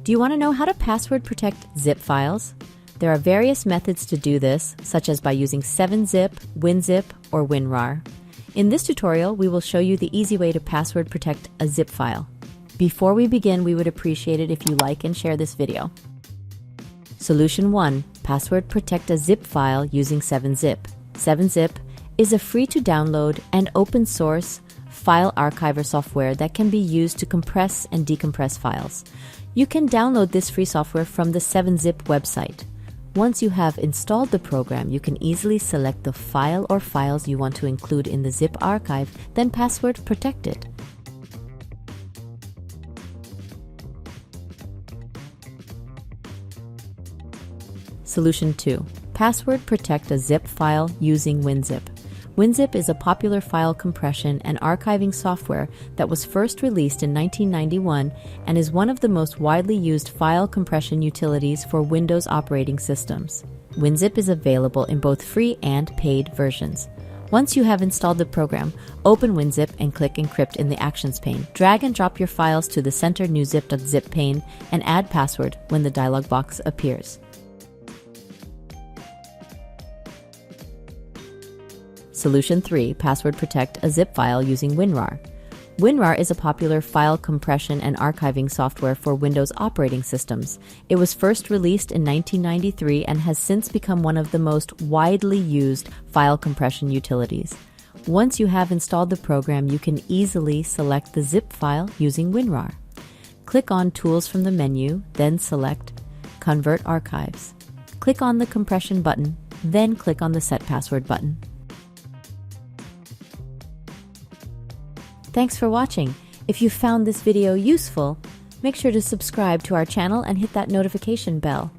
Do you want to know how to password protect zip files? There are various methods to do this, such as by using 7-zip, WinZIP, or WinRAR. In this tutorial, we will show you the easy way to password protect a zip file. Before we begin, we would appreciate it if you like and share this video. Solution 1. Password protect a zip file using 7-zip. 7-zip is a free-to-download and open-source file archiver software that can be used to compress and decompress files. You can download this free software from the 7-zip website. Once you have installed the program, you can easily select the file or files you want to include in the zip archive, then password protect it. Solution 2. Password protect a zip file using WinZIP. WinZIP is a popular file compression and archiving software that was first released in 1991 and is one of the most widely used file compression utilities for Windows operating systems. WinZIP is available in both free and paid versions. Once you have installed the program, open WinZIP and click Encrypt in the Actions pane. Drag and drop your files to the center new zip.zip pane and add password when the dialog box appears. Solution 3. Password protect a zip file using WinRAR. WinRAR is a popular file compression and archiving software for Windows operating systems. It was first released in 1993 and has since become one of the most widely used file compression utilities. Once you have installed the program, you can easily select the zip file using WinRAR. Click on Tools from the menu, then select Convert Archives. Click on the Compression button, then click on the Set Password button. Thanks for watching. If you found this video useful, make sure to subscribe to our channel and hit that notification bell.